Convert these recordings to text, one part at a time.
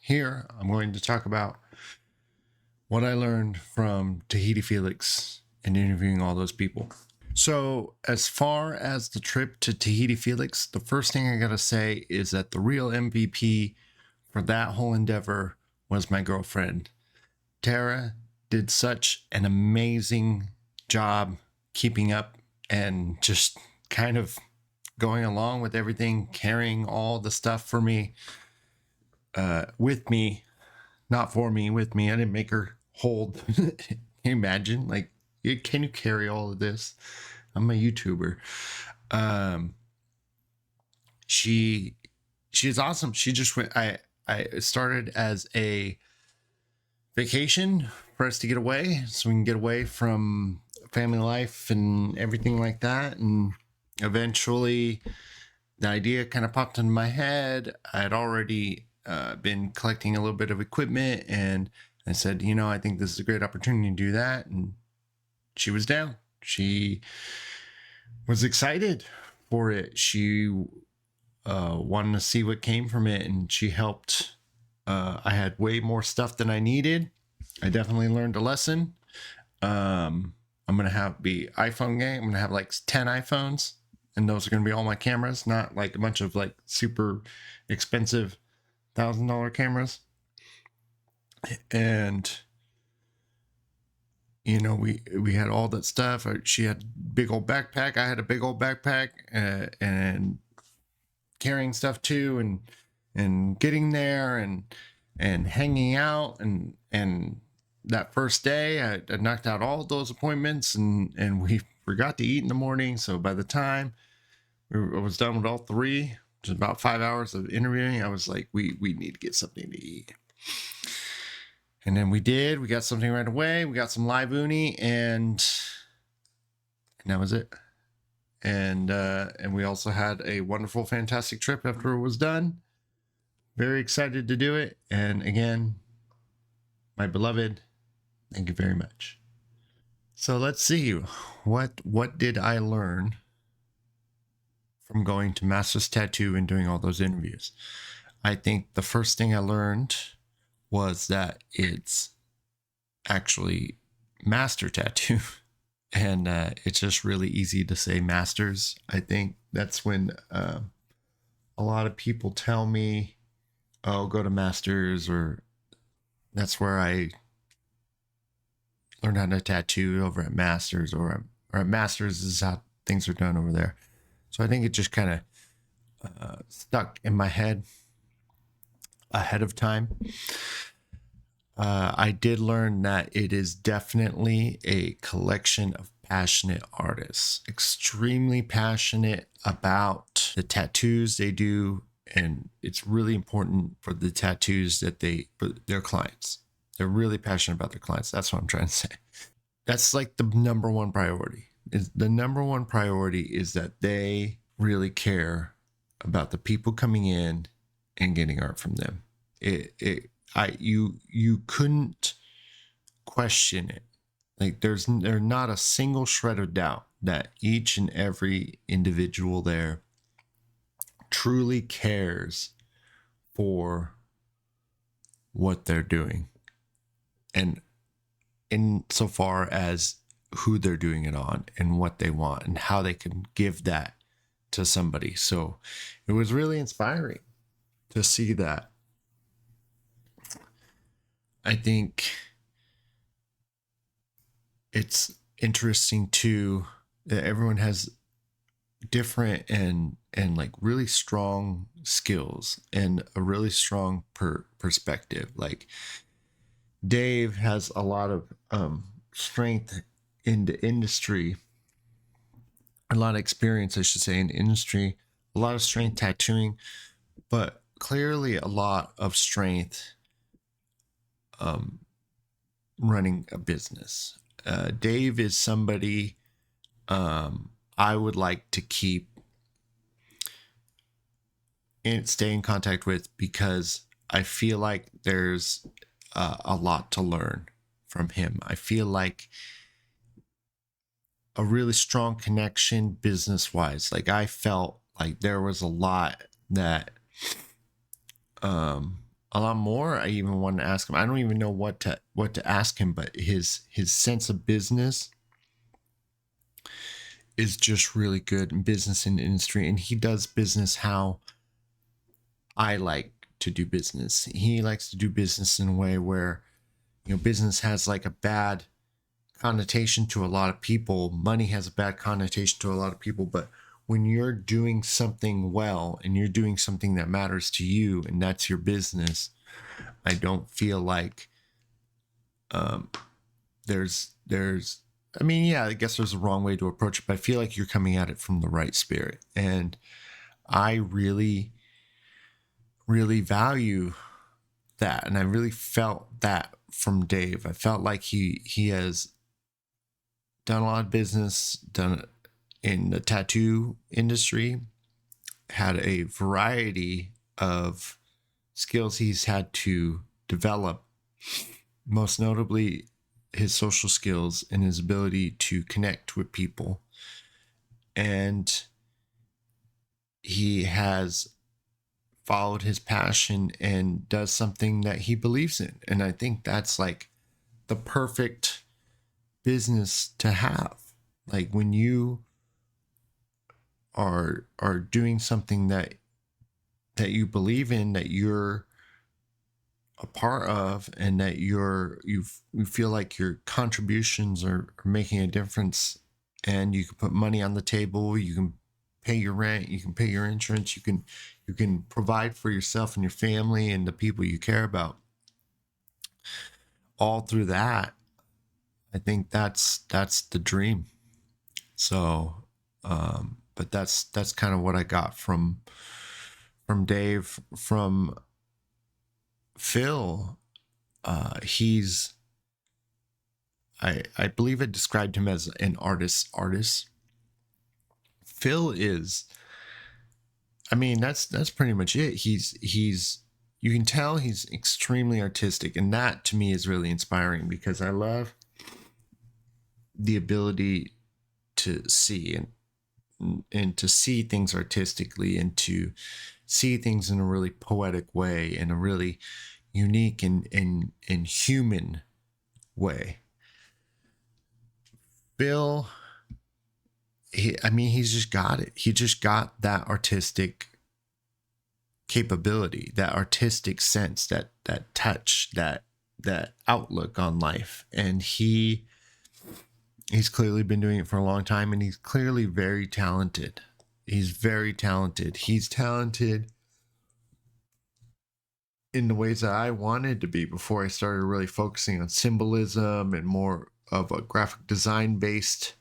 here I'm going to talk about what I learned from Tahiti Felix and interviewing all those people. So, as far as the trip to Tahiti Felix, the first thing I gotta say is that the real MVP for that whole endeavor was my girlfriend. Tara did such an amazing job keeping up and just kind of going along with everything, carrying all the stuff for me, with me, not for me, with me. I didn't make her hold. Can you imagine? Like, can you carry all of this? I'm a YouTuber. She's awesome. She just went. I started as a vacation for us to get away, so we can get away from family life and everything like that. And eventually, the idea kind of popped into my head. I had already been collecting a little bit of equipment, and I said, I think this is a great opportunity to do that. And she was down. She was excited for it. She wanted to see what came from it, and she helped. I had way more stuff than I needed. I definitely learned a lesson. I'm gonna have the iPhone gang. I'm gonna have like 10 iPhones, and those are gonna be all my cameras, not like a bunch of like super expensive $1,000 cameras. And we had all that stuff. She had a big old backpack. I had a big old backpack, and carrying stuff too, and getting there and hanging out, and that first day I knocked out all those appointments, and we forgot to eat in the morning. So by the time I was done with all three, which is about 5 hours of interviewing, I was like, we need to get something to eat. And then we did. We got something right away. We got some live uni, and that was it. And we also had a wonderful, fantastic trip after it was done. Very excited to do it. And again, my beloved, thank you very much. So let's see. What did I learn from going to Master's Tattoo and doing all those interviews? I think the first thing I learned was that it's actually Master Tattoo. And it's just really easy to say Masters. I think that's when a lot of people tell me, oh, go to Masters, or that's where I learned how to tattoo, over at Masters, or at Masters is how things are done over there. So I think it just kind of stuck in my head ahead of time. I did learn that it is definitely a collection of passionate artists, extremely passionate about the tattoos they do. And it's really important for the tattoos that for their clients. They're really passionate about their clients. That's what I'm trying to say. That's like the number one priority. The number one priority is that they really care about the people coming in and getting art from them. You couldn't question it. Like there's not a single shred of doubt that each and every individual there truly cares for what they're doing, and insofar as who they're doing it on and what they want and how they can give that to somebody. So it was really inspiring to see that. I think it's interesting too that everyone has different and like really strong skills and a really strong perspective. Like Dave has a lot of strength in the industry, a lot of experience, I should say, in the industry, a lot of strength tattooing, but clearly a lot of strength running a business. Dave is somebody I would like to stay in contact with, because I feel like there's a lot to learn from him. I feel like a really strong connection business wise. Like I felt like there was a lot that a lot more. I even want to ask him. I don't even know what to ask him, but his sense of business is just really good in business and industry, and he does business how I like to do business. He likes to do business in a way where, you know, business has like a bad connotation to a lot of people. Money has a bad connotation to a lot of people, but when you're doing something well and you're doing something that matters to you and that's your business, I don't feel like there's I mean, yeah, I guess there's a wrong way to approach it, but I feel like you're coming at it from the right spirit. And I really, really value that. And I really felt that from Dave. I felt like he has done a lot of business, done it in the tattoo industry, had a variety of skills he's had to develop, most notably his social skills and his ability to connect with people. And he has followed his passion and does something that he believes in. And I think that's like the perfect business to have. Like when you are doing something that you believe in, that you're a part of, and that you feel like your contributions are making a difference, and you can put money on the table, you can pay your rent, you can pay your insurance, you can provide for yourself and your family and the people you care about, all through that. I think that's the dream. So but that's kind of what I got from Dave. From Phil, he's, I believe it described him as an artist. Phil is, I mean, that's pretty much it. He's you can tell he's extremely artistic, and that to me is really inspiring, because I love the ability to see and to see things artistically, and to see things in a really poetic way, in a really unique and human way. Bill, he's just got it. He just got that artistic capability, that artistic sense, that touch, that outlook on life. And he's clearly been doing it for a long time, and he's clearly very talented. He's very talented. He's talented in the ways that I wanted to be before I started really focusing on symbolism and more of a graphic design based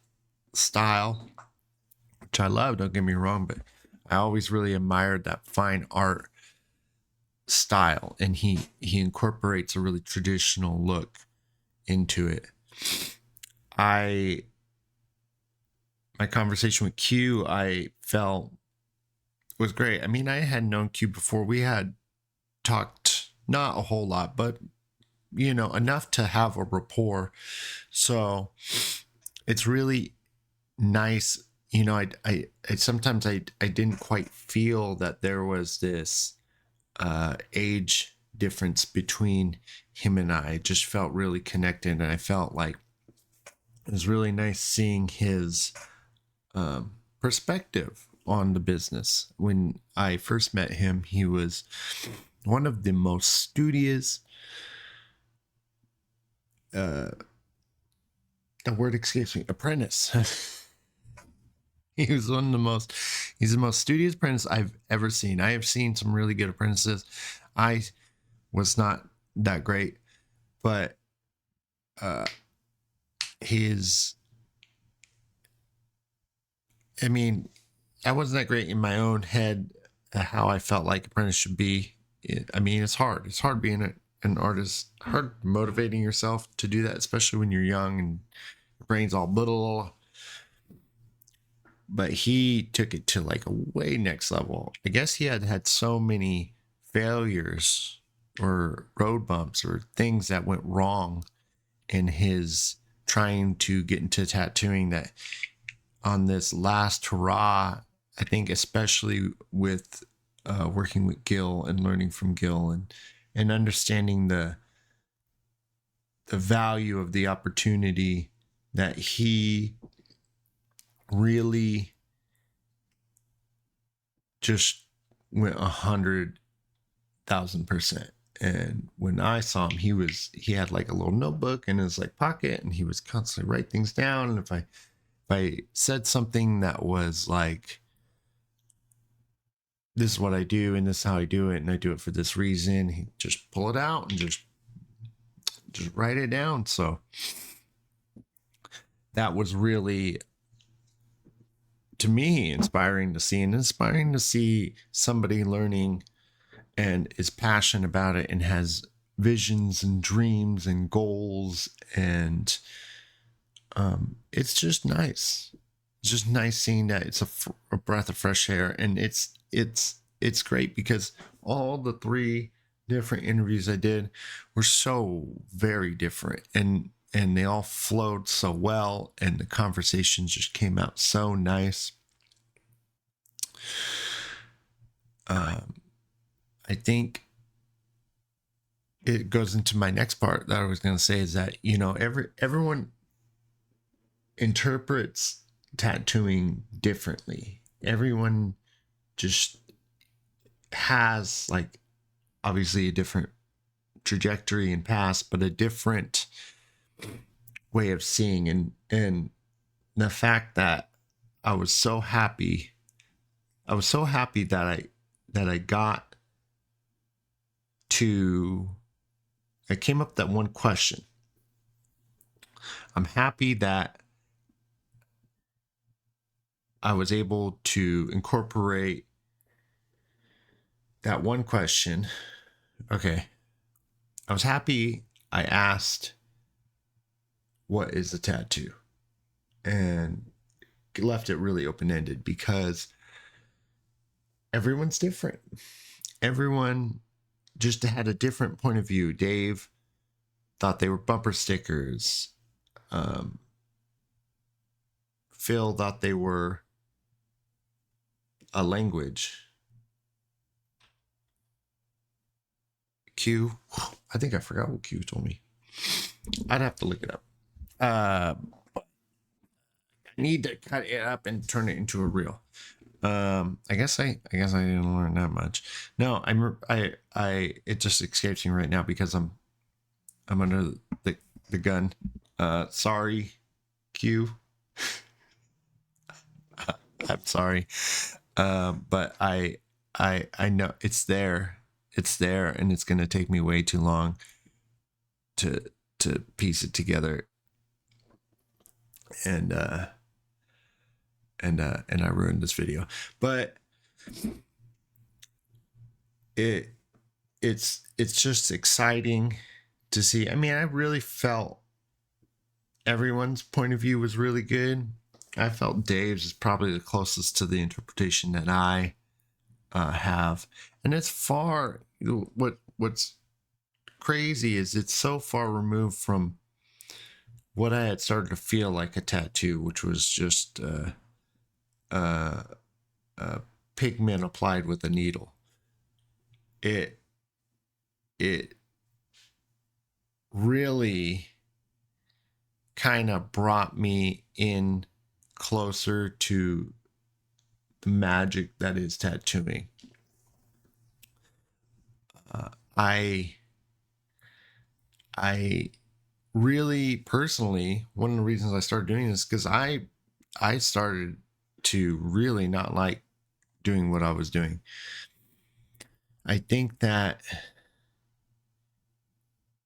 style, which I love, don't get me wrong, but I always really admired that fine art style, and he incorporates a really traditional look into it. My conversation with Q, I felt was great. I mean, I had known Q before. We had talked not a whole lot, but you know, enough to have a rapport. So it's really nice. You know, I sometimes I didn't quite feel that there was this age difference between him and I just felt really connected, and I felt like it was really nice seeing his perspective on the business. When I first met him, he was one of the most studious, the word escapes me, apprentice. He's the most studious apprentice I've ever seen. I have seen some really good apprentices. I was not that great, but I wasn't that great in my own head, how I felt like apprentice should be. It's hard. It's hard being an artist, hard motivating yourself to do that, especially when you're young and your brain's all little. But he took it to like a way next level. I guess he had so many failures or road bumps or things that went wrong in his trying to get into tattooing, that on this last hurrah, I think especially with working with Gil and learning from Gil and understanding the value of the opportunity that he really just went 100,000%. And when I saw him, he had like a little notebook in his like pocket, and he was constantly write things down. And if I said something that was like, this is what I do and this is how I do it, and I do it for this reason, he'd just pull it out and just write it down. So that was really, to me, inspiring to see, and inspiring to see somebody learning and is passionate about it and has visions and dreams and goals. And it's just nice. It's just nice seeing that it's a breath of fresh air. And it's great because all the 3 different interviews I did were so very different, and they all flowed so well, and the conversations just came out so nice. I think it goes into my next part that I was going to say, is that, you know, everyone interprets tattooing differently. Everyone just has, like, obviously a different trajectory and past, but a different way of seeing. And the fact that I was so happy that I got to, I came up with that one question. I'm happy that I was able to incorporate that one question. Okay. I was happy I asked, what is a tattoo? And left it really open-ended, because everyone's different. Everyone just had a different point of view. Dave thought they were bumper stickers. Phil thought they were a language. Q, I think I forgot what Q told me. I'd have to look it up. I need to cut it up and turn it into a reel. I guess I didn't learn that much. No, it just escapes me right now because I'm under the gun. Sorry, Q. I'm sorry. But I know it's there. It's there, and it's going to take me way too long to piece it together. And I ruined this video. But it's just exciting to see. I mean, I really felt everyone's point of view was really good. I felt Dave's is probably the closest to the interpretation that I have, and it's far. What's crazy is it's so far removed from what I had started to feel like a tattoo, which was just pigment applied with a needle. It really kind of brought me in closer to the magic that is tattooing. I really personally, one of the reasons I started doing this, because I started to really not like doing what I was doing. I think that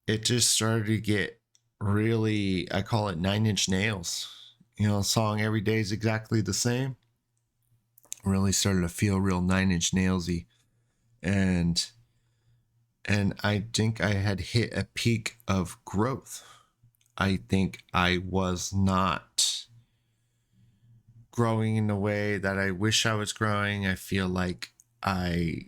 it just started to get really, I call it 9 Inch Nails. You know, a song every day is exactly the same. Really started to feel real 9 Inch Nailsy. And I think I had hit a peak of growth. I think I was not growing in the way that I wish I was growing. I feel like I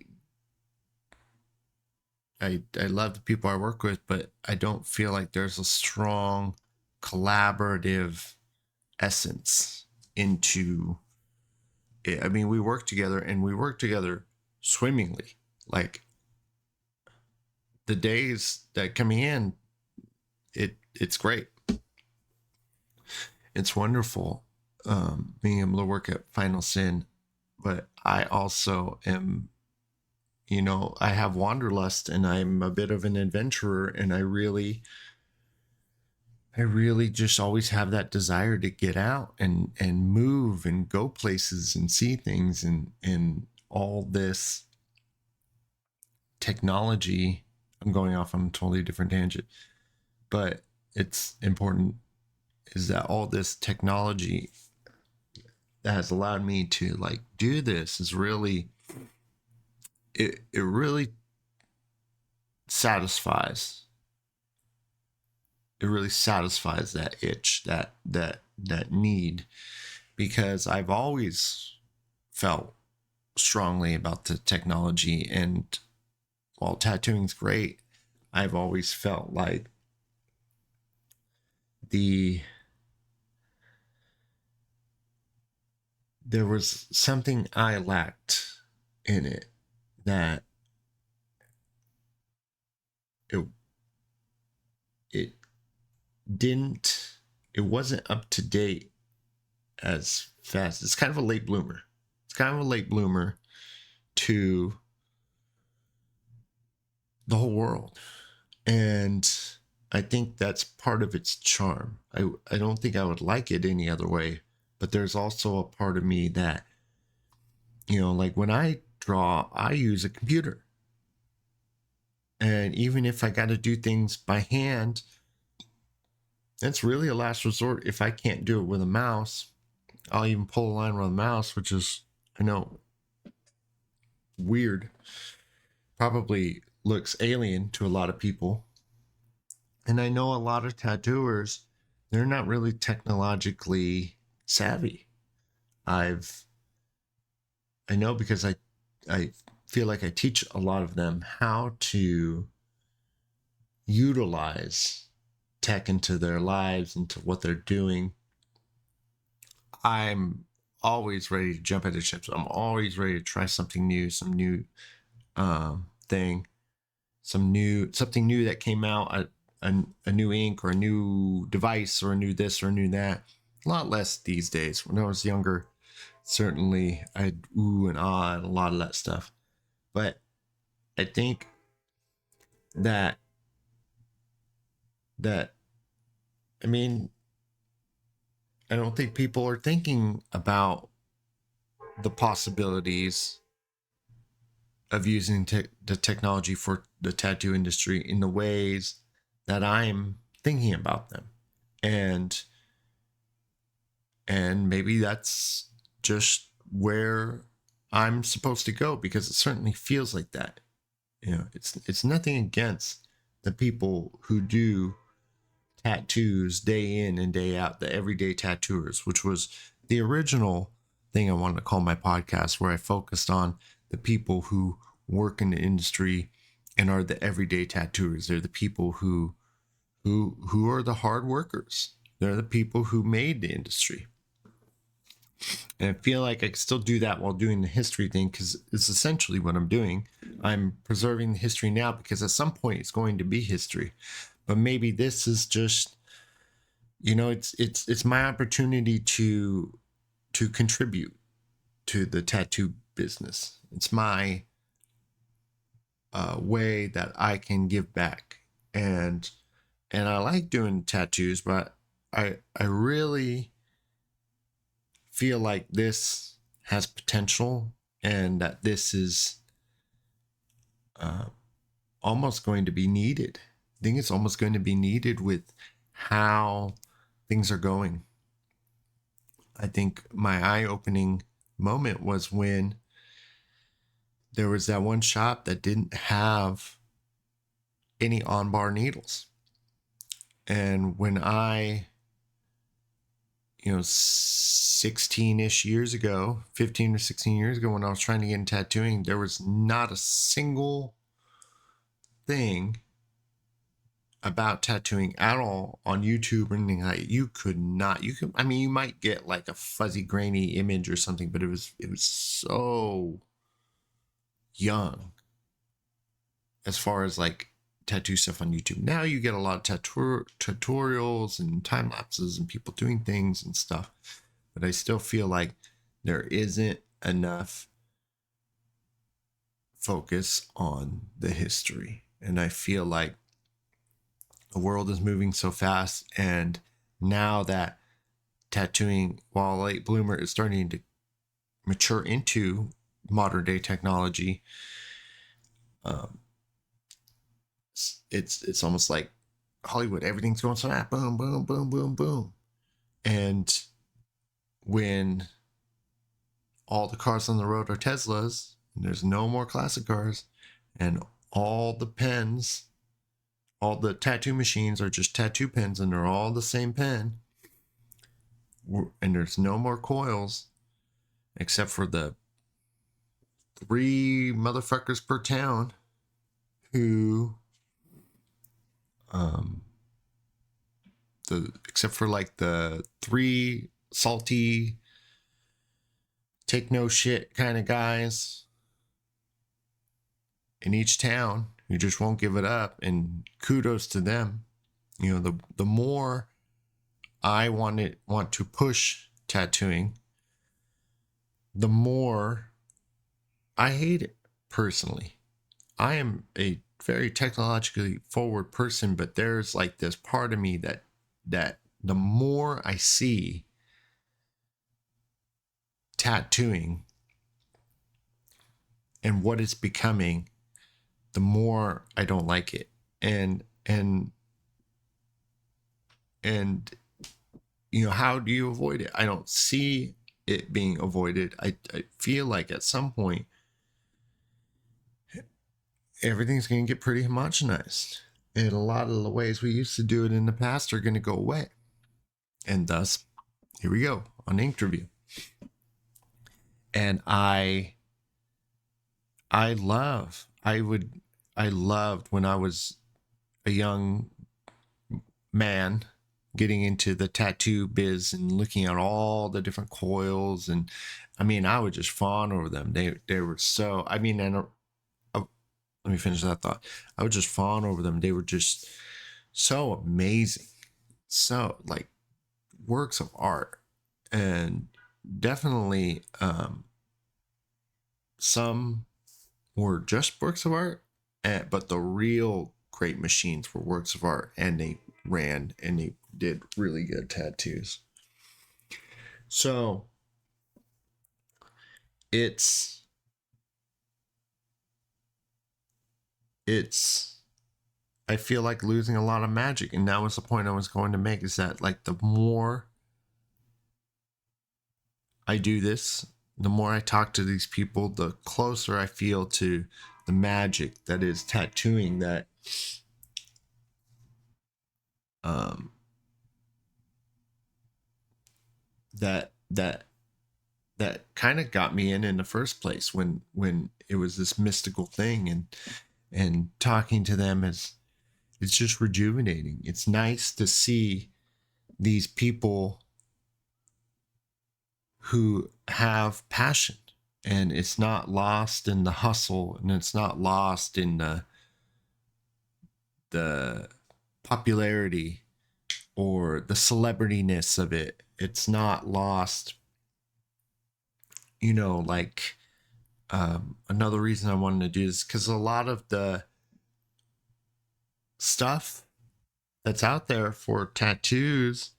love the people I work with, but I don't feel like there's a strong collaborative essence into it. I mean, we work together, and we work together swimmingly. Like, the days that coming in, it's great. It's wonderful, being able to work at Final Sin, but I also am, I have wanderlust, and I'm a bit of an adventurer, and I really just always have that desire to get out and move and go places and see things, and all this technology. I'm going off on a totally different tangent, but it's important is that all this technology that has allowed me to like do this is really, it really satisfies. It really satisfies that itch, that need, because I've always felt strongly about the technology, and while tattooing's great, I've always felt like there was something I lacked in it, that it wasn't up to date as fast. It's kind of a late bloomer. To the whole world. And I think that's part of its charm. I don't think I would like it any other way, but there's also a part of me that, like when I draw, I use a computer. And even if I got to do things by hand, that's really a last resort. If I can't do it with a mouse, I'll even pull a line around the mouse, which is, I know, weird. Probably looks alien to a lot of people. And I know a lot of tattooers, they're not really technologically savvy. I know, because I feel like I teach a lot of them how to utilize tech into their lives, into what they're doing. I'm always ready to jump at the chips. I'm always ready to try something new, some new thing, something new that came out, a new ink or a new device or a new this or a new that. A lot less these days. When I was younger, certainly I'd ooh and ah and a lot of that stuff. But I think that I mean, I don't think people are thinking about the possibilities of using the technology for the tattoo industry in the ways that I'm thinking about them. And maybe that's just where I'm supposed to go, because it certainly feels like that. It's nothing against the people who do tattoos day in and day out, the everyday tattooers, which was the original thing I wanted to call my podcast, where I focused on the people who work in the industry and are the everyday tattooers. They're the people who are the hard workers. They're the people who made the industry. And I feel like I can still do that while doing the history thing, because it's essentially what I'm doing. I'm preserving the history now, because at some point it's going to be history. But maybe this is just, it's my opportunity to contribute to the tattoo business. It's my way that I can give back. And I like doing tattoos, but I really feel like this has potential, and that this is almost going to be needed. I think it's almost going to be needed with how things are going. I think my eye-opening moment was when there was that one shop that didn't have any on-bar needles. And when I, 16-ish years ago, 15 or 16 years ago, when I was trying to get in tattooing, there was not a single thing about tattooing at all on YouTube or anything like that. You might get like a fuzzy, grainy image or something, but it was so young as far as like tattoo stuff on YouTube. Now you get a lot of tutorials and time lapses and people doing things and stuff. But I still feel like there isn't enough focus on the history. And I feel like the world is moving so fast. And now that tattooing, while a late bloomer, is starting to mature into modern day technology, it's almost like Hollywood. Everything's going so fast. Boom, boom, boom, boom, boom. And when all the cars on the road are Teslas, and there's no more classic cars, and all the pens, all the tattoo machines are just tattoo pens, and they're all the same pen, and there's no more coils, except for the 3 motherfuckers per town who, except for like the 3 salty, take no shit kind of guys in each town who just won't give it up, and kudos to them. You know, the more I want to push tattooing, the more I hate it personally. I am a very technologically forward person, but there's like this part of me that the more I see tattooing and what it's becoming, the more I don't like it. And you know, how do you avoid it? I don't see it being avoided. I feel like at some point everything's going to get pretty homogenized, and a lot of the ways we used to do it in the past are going to go away. And thus, here we go on Inkterview. And I loved when I was a young man getting into the tattoo biz and looking at all the different coils. And I mean, I would just fawn over them. They were so, I mean, and let me finish that thought. I would just fawn over them. They were just so amazing. So like works of art. And definitely some were just works of art, but the real great machines were works of art, and they ran and they did really good tattoos. So it's I feel like losing a lot of magic. And that was the point I was going to make, is that like the more I do this, the more I talk to these people, the closer I feel to the magic that is tattooing, that that kind of got me in the first place, when it was this mystical thing. And talking to them it's just rejuvenating. It's nice to see these people who have passion, and it's not lost in the hustle, and it's not lost in the popularity or the celebrityness of it. It's not lost, you know, like another reason I wanted to do this, because a lot of the stuff that's out there for tattoos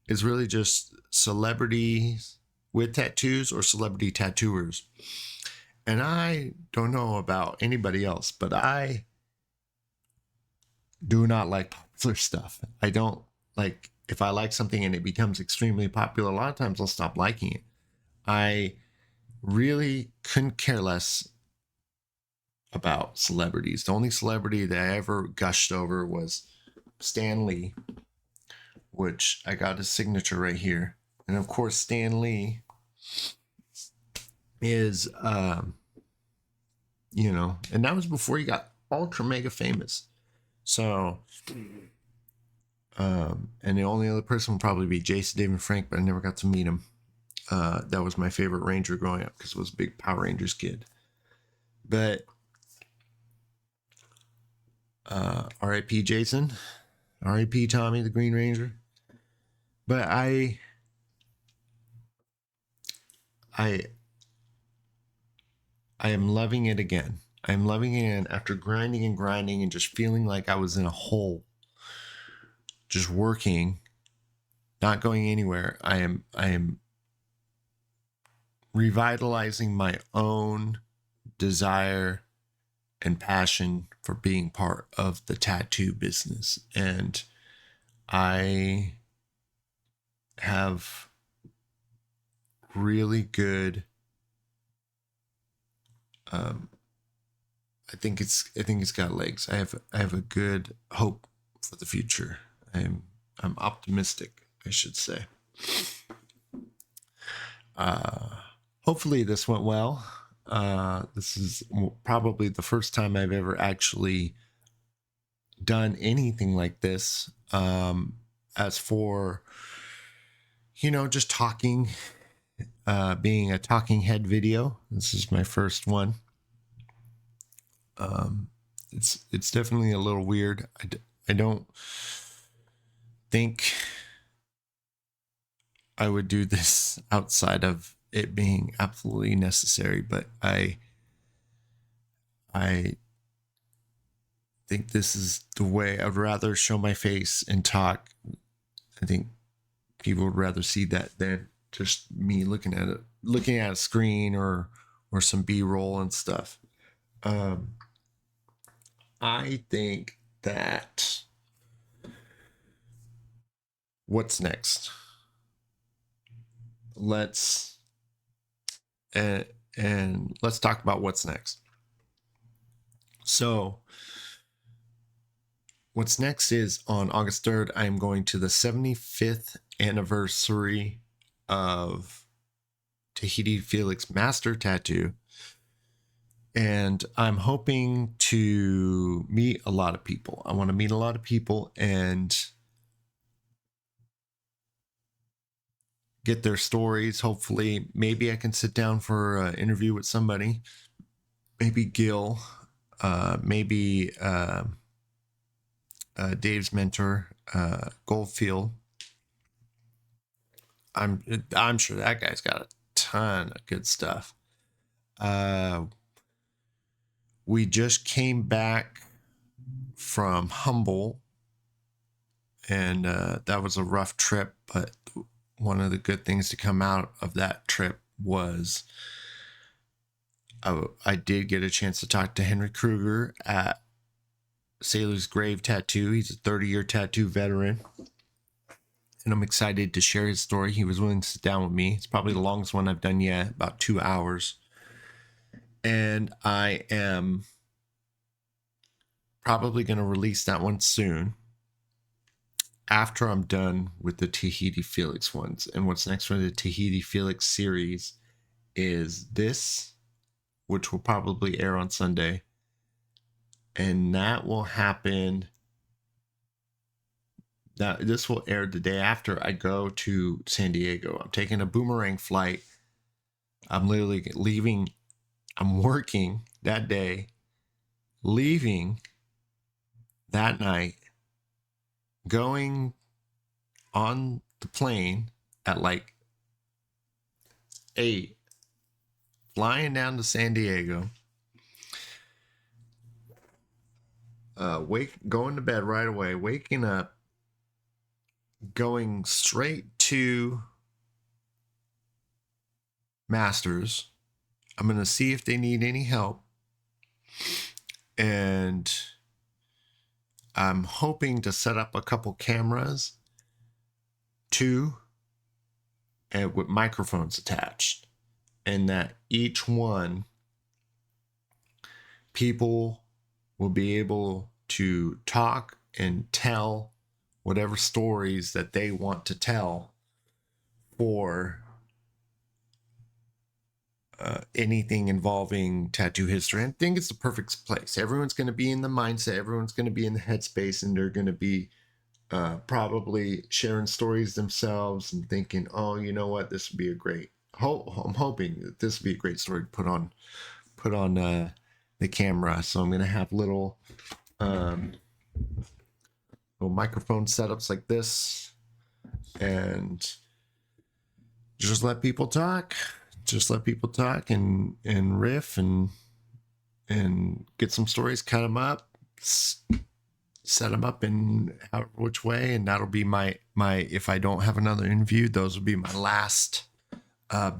is really just celebrities with tattoos or celebrity tattooers. And I don't know about anybody else, but I do not like popular stuff. I don't like, if I like something and it becomes extremely popular, a lot of times I'll stop liking it. I really couldn't care less about celebrities. The only celebrity that I ever gushed over was Stan Lee, which I got his signature right here. And of course, Stan Lee is, you know, and that was before he got ultra mega famous. So, and the only other person would probably be Jason David Frank, but I never got to meet him. That was my favorite Ranger growing up, because I was a big Power Rangers kid. But R.I.P. Jason, R.I.P. Tommy the Green Ranger. But I am loving it again. I'm loving it again after grinding and just feeling like I was in a hole, just working, not going anywhere. I am revitalizing my own desire and passion for being part of the tattoo business. And I have really good I think it's got legs. I have a good hope for the future. I'm optimistic, I should say. Hopefully this went well. This is probably the first time I've ever actually done anything like this. As for, just talking, being a talking head video, this is my first one. It's definitely a little weird. I don't think I would do this outside of it being absolutely necessary, but I think this is the way I'd rather show my face and talk. I think people would rather see that than just me looking at a screen or some B-roll and stuff. I think that what's next? Let's talk about what's next. So what's next is on August 3rd, I'm going to the 75th anniversary of Tahiti Felix Master Tattoo. And I'm hoping to meet a lot of people. I want to meet a lot of people and get their stories. Hopefully, maybe I can sit down for an interview with somebody. Maybe Gil, maybe Dave's mentor, Goldfield. I'm sure that guy's got a ton of good stuff. We just came back from Humboldt, and that was a rough trip, but one of the good things to come out of that trip was I did get a chance to talk to Henry Kruger at Sailor's Grave Tattoo. He's a 30-year tattoo veteran, and I'm excited to share his story. He was willing to sit down with me. It's probably the longest one I've done yet, about 2 hours. And I am probably going to release that one soon after I'm done with the Tahiti Felix ones. And what's next for the Tahiti Felix series is this, which will probably air on Sunday. And that will happen. This will air the day after I go to San Diego. I'm taking a boomerang flight. I'm literally leaving. I'm working that day, leaving that night, going on the plane at like 8, flying down to San Diego, going to bed right away, waking up, going straight to Masters. I'm going to see if they need any help. And I'm hoping to set up a couple cameras, 2, and with microphones attached. And that each one, people will be able to talk and tell whatever stories that they want to tell for anything involving tattoo history. I think it's the perfect place. Everyone's going to be in the mindset, everyone's going to be in the headspace, and they're going to be probably sharing stories themselves and thinking, oh, you know what, this would be a great, I'm hoping that this would be a great story to put on the camera. So I'm going to have little um, little microphone setups like this, and just let people talk. Just let people talk and riff and get some stories, cut them up, set them up in which way, and that'll be my if I don't have another interview, those will be my last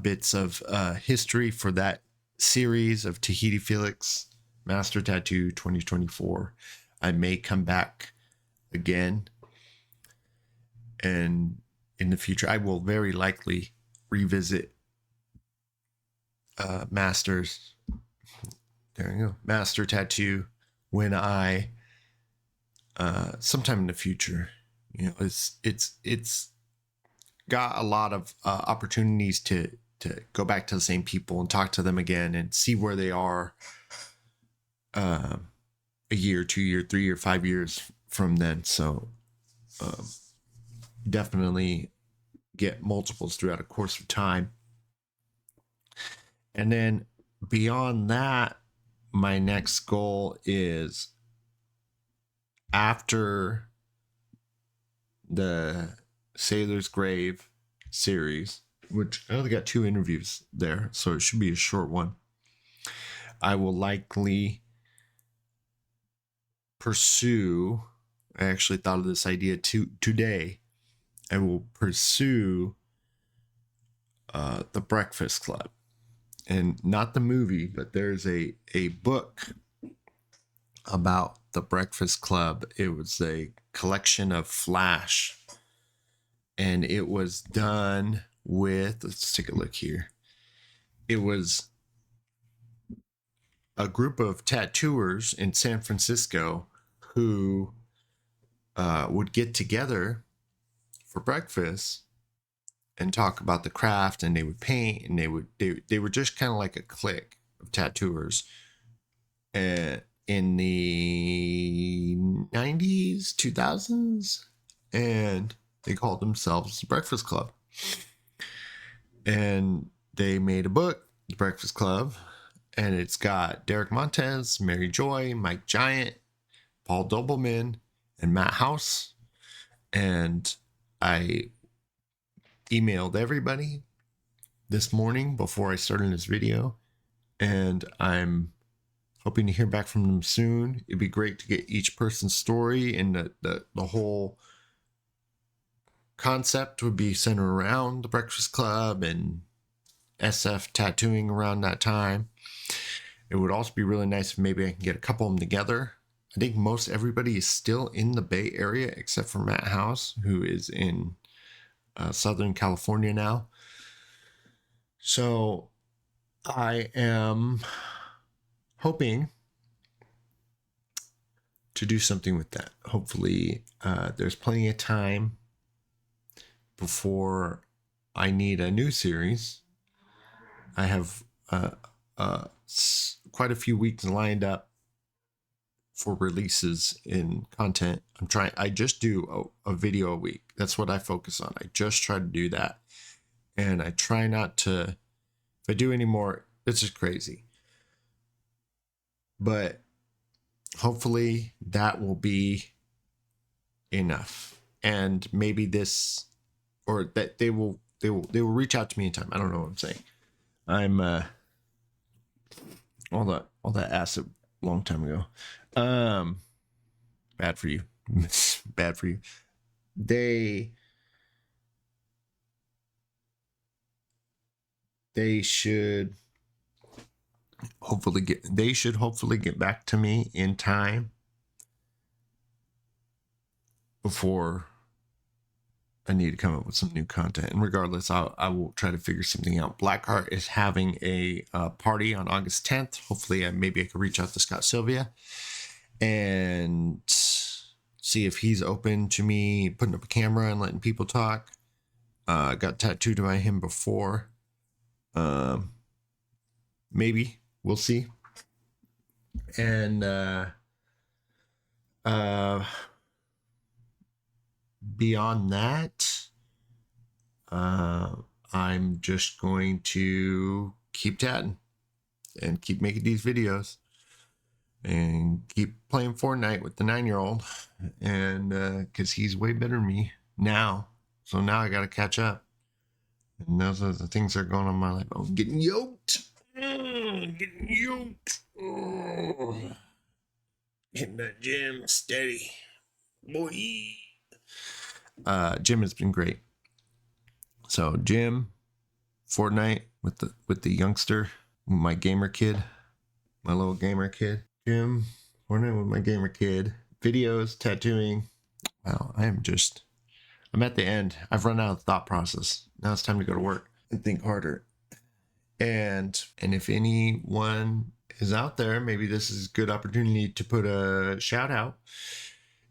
bits of history for that series of Tahiti Felix Master Tattoo 2024. I may come back again, and in the future I will very likely revisit Masters. There you go, Master Tattoo, when I sometime in the future. You know, it's got a lot of opportunities to go back to the same people and talk to them again and see where they are a year, 2 year, 3 year, 5 years from then. So definitely get multiples throughout a course of time. And then beyond that, my next goal is, after the Sailor's Grave series, which I only got 2 interviews there, so it should be a short one, I will likely pursue, I actually thought of this idea today, I will pursue The Breakfast Club. And not the movie, but there's a book about The Breakfast Club. It was a collection of Flash, and it was done with, let's take a look here. It was a group of tattooers in San Francisco who would get together for breakfast and talk about the craft, and they would paint, and they were just kind of like a clique of tattooers in the 90s, 2000s, and they called themselves the Breakfast Club. And they made a book, The Breakfast Club, and it's got Derek Montez, Mary Joy, Mike Giant, Paul Dobelman, and Matt House. And I emailed everybody this morning before I started this video, and I'm hoping to hear back from them soon. It'd be great to get each person's story, and the whole concept would be centered around the Breakfast Club and SF tattooing around that time. It would also be really nice if maybe I can get a couple of them together. I think most everybody is still in the Bay Area except for Matt House, who is in Southern California now. So I am hoping to do something with that. Hopefully there's plenty of time before I need a new series. I have quite a few weeks lined up for releases in content. I just do a video a week. That's what I focus on. I just try to do that. And I try not to, if I do any more, it's just crazy. But hopefully that will be enough. And maybe this, or that they will reach out to me in time. I don't know what I'm saying. I'm all that acid long time ago. Bad for you. Bad for you. They should hopefully get back to me in time before I need to come up with some new content. And regardless, I will try to figure something out. Blackheart is having a party on August 10th. Hopefully, maybe I could reach out to Scott Sylvia and see if he's open to me putting up a camera and letting people talk. Got tattooed by him before. Maybe we'll see. And beyond that, I'm just going to keep tatting and keep making these videos and keep playing Fortnite with the 9-year-old, and because he's way better than me now. So now I got to catch up. And those are the things that are going on in my life. I'm getting yoked. Getting yoked. Hitting that gym steady. Boy. Gym has been great. So gym, Fortnite with the youngster, my gamer kid, my little gamer kid. Gym, Fortnite with my gamer kid. Videos, tattooing. Wow, I'm at the end. I've run out of thought process. Now it's time to go to work and think harder. And if anyone is out there, maybe this is a good opportunity to put a shout out.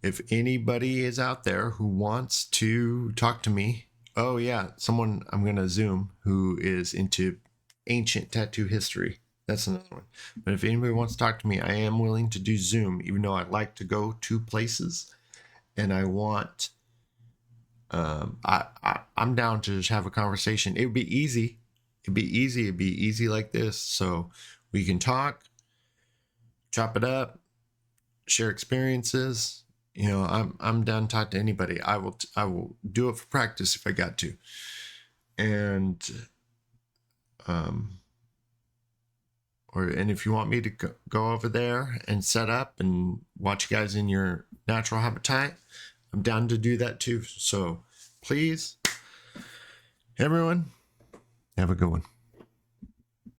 If anybody is out there who wants to talk to me, oh yeah, someone I'm going to Zoom who is into ancient tattoo history. That's another one. But if anybody wants to talk to me, I am willing to do Zoom, even though I like to go to places and I want, I'm down to just have a conversation. It would be easy. It'd be easy like this. So we can talk, chop it up, share experiences. You know, I'm down to talk to anybody. I will do it for practice if I got to. And and if you want me to go over there and set up and watch you guys in your natural habitat, I'm down to do that too. So please, everyone, have a good one.